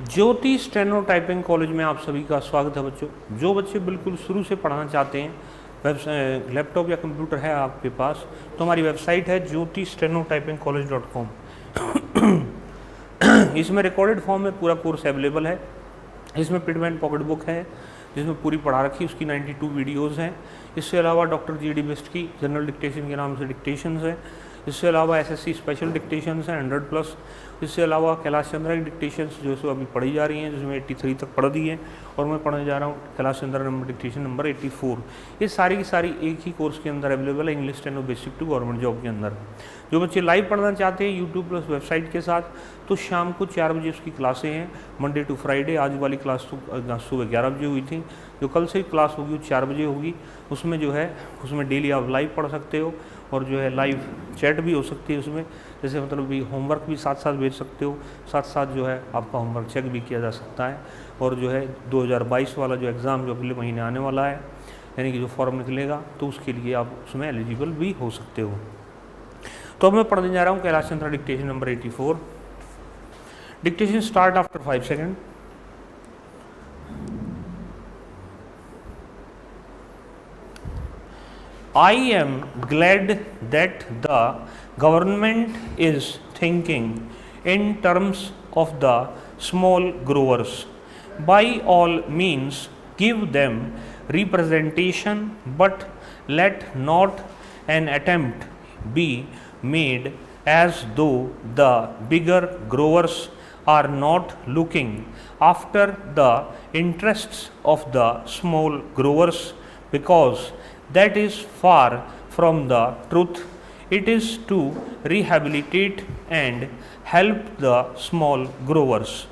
ज्योति steno typing college में आप सभी का स्वागत है बच्चों। जो बच्चे बिल्कुल शुरू से पढ़ना चाहते हैं, लैपटॉप या कंप्यूटर है आपके पास, तो हमारी वेबसाइट है jyoti-steno-typing-college.com। इसमें रिकॉर्डेड फॉर्म में पूरा कोर्स अवेलेबल है। इसमें प्रिंट एंड पॉकेट बुक है जिसमें पूरी पढ़ा रखी, उसकी 92 वीडियोज़ हैं। इसके अलावा डॉक्टर जी डी बेस्ट की जनरल डिक्टेशन के नाम से डिक्टेशंस है। इसके अलावा एसएससी स्पेशल डिक्टेशंस हैं 100+। इसके अलावा कैलाश चंद्रा की डिक्टेशंस जो सो अभी पढ़ी जा रही हैं, जिसमें 83 तक पढ़ दी है, और मैं पढ़ने जा रहा हूँ Kailash Chandra number dictation number 84। ये सारी की सारी एक ही कोर्स के अंदर अवेलेबल है, English steno basic to government job के अंदर। जो बच्चे लाइव पढ़ना चाहते हैं यूट्यूब प्लस वेबसाइट के साथ, तो शाम को 4 बजे उसकी क्लासें हैं, मंडे टू फ्राइडे। आज वाली क्लास तो सुबह 11 बजे हुई थी, जो कल से क्लास होगी वो 4 बजे होगी। उसमें जो है उसमें डेली आप लाइव पढ़ सकते हो, और जो है लाइव चैट भी हो सकती है उसमें, जैसे मतलब भी होमवर्क भी साथ साथ भेज सकते हो, साथ साथ जो है आपका होमवर्क चेक भी किया जा सकता है। और जो है 2022 वाला जो एग्ज़ाम जो अगले महीने आने वाला है, यानी कि जो फॉर्म निकलेगा, तो उसके लिए आप उसमें एलिजिबल भी हो सकते हो। तो अब मैं पढ़ने जा रहा हूँ Kailash Chandra dictation number 84। Dictation start after 5 second. I am glad that the government is thinking in terms of the small growers. By all means, give them representation, but let not an attempt be made as though the bigger growers are not looking after the interests of the small growers, because that is far from the truth. It is to rehabilitate and help the small growers.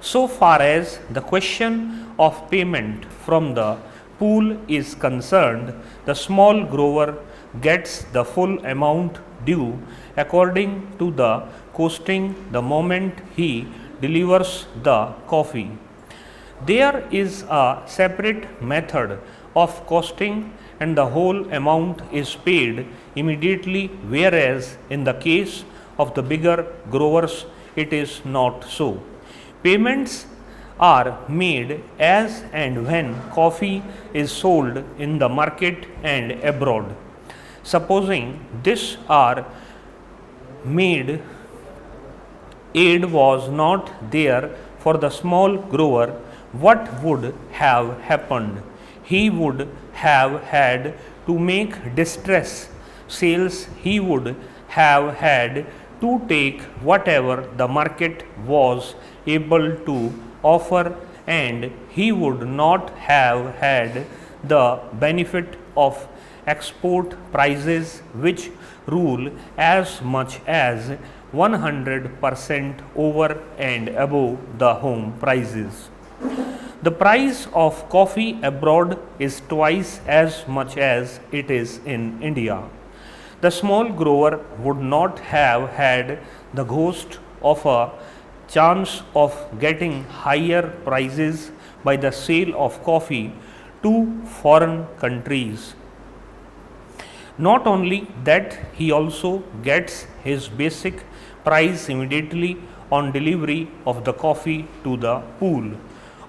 So far as the question of payment from the pool is concerned, the small grower gets the full amount due according to the costing the moment he delivers the coffee. There is a separate method of costing, and the whole amount is paid immediately, whereas in the case of the bigger growers it is not so. Payments are made as and when coffee is sold in the market and abroad. Supposing this are made, aid was not there for the small grower, what would have happened? He would have had to make distress sales. He would have had to take whatever the market was able to offer, and he would not have had the benefit of export prices, which rule as much as 100% over and above the home prices. The price of coffee abroad is twice as much as it is in India. The small grower would not have had the ghost of a chance of getting higher prices by the sale of coffee to foreign countries. Not only that, he also gets his basic price immediately on delivery of the coffee to the pool.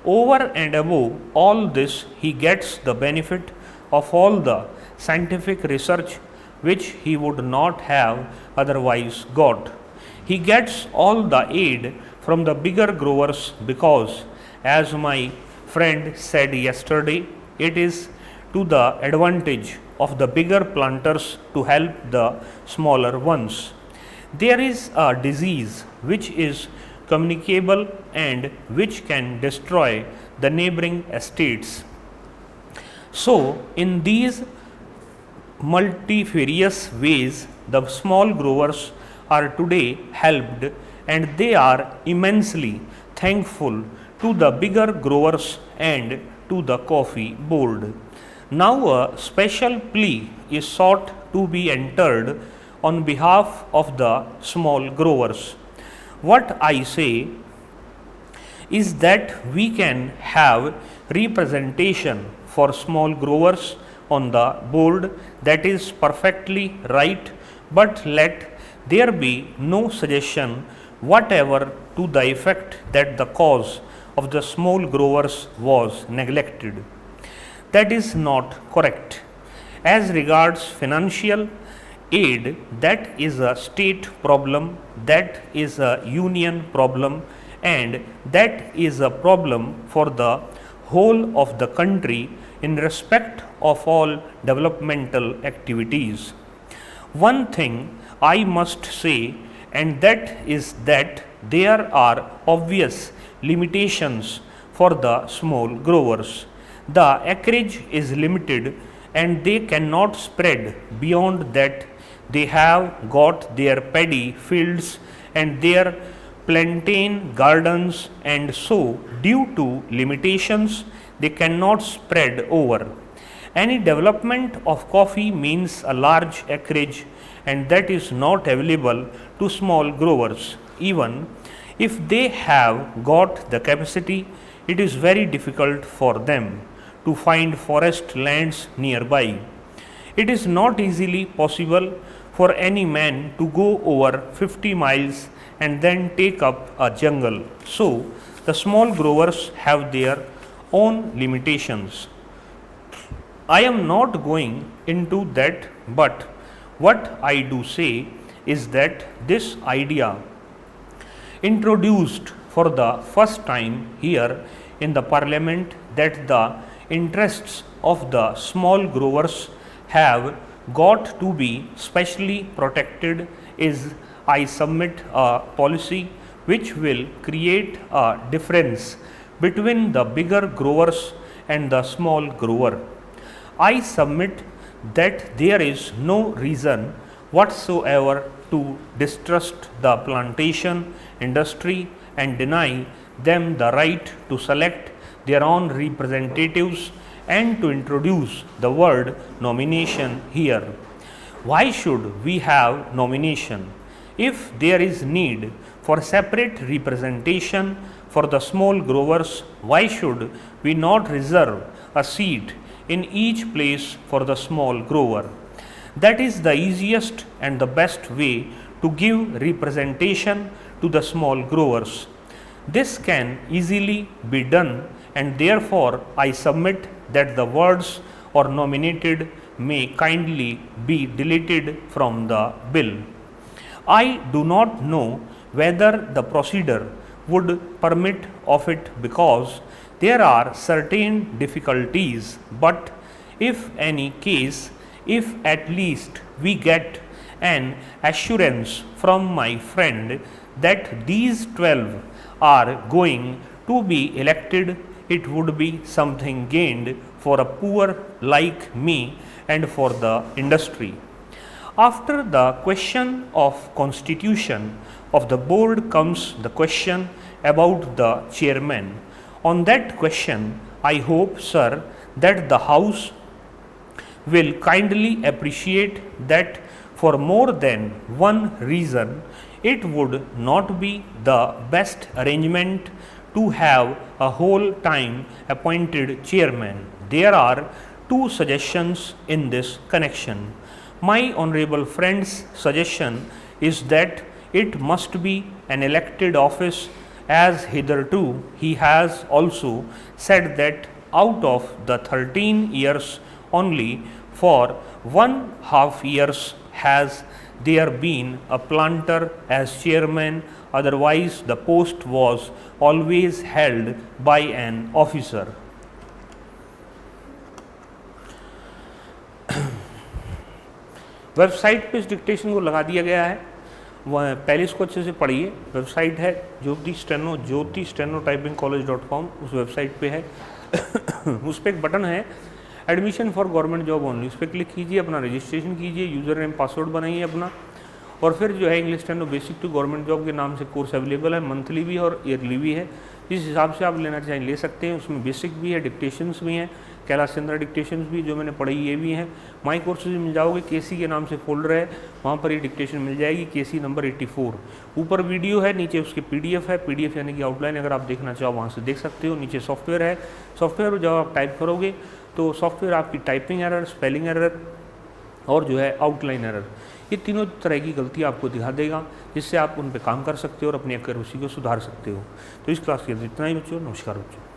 Over and above all this, he gets the benefit of all the scientific research which he would not have otherwise got. He gets all the aid from the bigger growers because, as my friend said yesterday, it is to the advantage of the bigger planters to help the smaller ones. There is a disease which is communicable and which can destroy the neighboring estates. So, in these multifarious ways, the small growers are today helped, and they are immensely thankful to the bigger growers and to the coffee board. Now, a special plea is sought to be entered on behalf of the small growers. What I say is that we can have representation for small growers on the board. That is perfectly right, but let there be no suggestion whatever to the effect that the cause of the small growers was neglected. That is not correct. As regards financial aid, that is a state problem, that is a union problem, and that is a problem for the whole of the country in respect of all developmental activities. One thing I must say, and that is that there are obvious limitations for the small growers. The acreage is limited and they cannot spread beyond that. They have got their paddy fields and their plantain gardens, and so, due to limitations, they cannot spread over. Any development of coffee means a large acreage, and that is not available to small growers. Even if they have got the capacity, it is very difficult for them to find forest lands nearby. It is not easily possible for any man to go over 50 miles and then take up a jungle. So, the small growers have their own limitations. I am not going into that, but what I do say is that this idea, introduced for the first time here in the Parliament, that the interests of the small growers have got to be specially protected, is, I submit, a policy which will create a difference between the bigger growers and the small grower. I submit that there is no reason whatsoever to distrust the plantation industry and deny them the right to select their own representatives and to introduce the word nomination here. Why should we have nomination? If there is need for separate representation for the small growers, why should we not reserve a seat in each place for the small grower? That is the easiest and the best way to give representation to the small growers. This can easily be done, and therefore I submit that the words "or nominated" may kindly be deleted from the bill. I do not know whether the procedure would permit of it, because there are certain difficulties, but if any case, if at least we get an assurance from my friend that these 12 are going to be elected, it would be something gained for a poor like me and for the industry. After the question of constitution of the board comes the question about the chairman. On that question, I hope, sir, that the House will kindly appreciate that for more than one reason, it would not be the best arrangement to have a whole time appointed chairman. There are two suggestions in this connection. My honorable friend's suggestion is that it must be an elected office, as hitherto he has also said that out of the 13 years only for 1/2 years has there been a planter as chairman, otherwise the post was always held by an officer. Website पे इस dictation को लगा दिया गया है, वह पहले इसको अच्छे से पढ़िए। वेबसाइट है ज्योति स्टेनो टाइपिंग कॉलेज.com, उस वेबसाइट पे है। उस पर एक बटन है admission for government job only, उस पर क्लिक कीजिए, अपना रजिस्ट्रेशन कीजिए, यूज़र नेम पासवर्ड बनाइए अपना, और फिर जो है English steno basic to government job के नाम से कोर्स अवेलेबल है, मंथली भी और ईयरली भी है, जिस हिसाब से आप लेना चाहें ले सकते हैं। उसमें बेसिक भी है, डिक्टेशंस भी हैं, कैलाश चंद्रा डिक्टेशंस भी जो मैंने पढ़ी ये भी हैं। माई कोर्सेज मिल जाओगे, केसी के नाम से फोल्डर है, वहाँ पर ये डिक्टेशन मिल जाएगी, केसी नंबर 84। ऊपर वीडियो है, नीचे उसके पीडीएफ है, पीडीएफ यानी कि आउटलाइन, अगर आप देखना चाहो वहाँ से देख सकते हो। नीचे सॉफ्टवेयर है, सॉफ्टवेयर जब आप टाइप करोगे तो सॉफ्टवेयर आपकी टाइपिंग एरर, स्पेलिंग एरर और जो है आउटलाइन एरर, ये तीनों तरह की गलती आपको दिखा देगा, जिससे आप उन पर काम कर सकते हो और अपनी एक्यूरेसी को सुधार सकते हो। तो इस क्लास के लिए इतना ही बच्चों। नमस्कार बच्चों।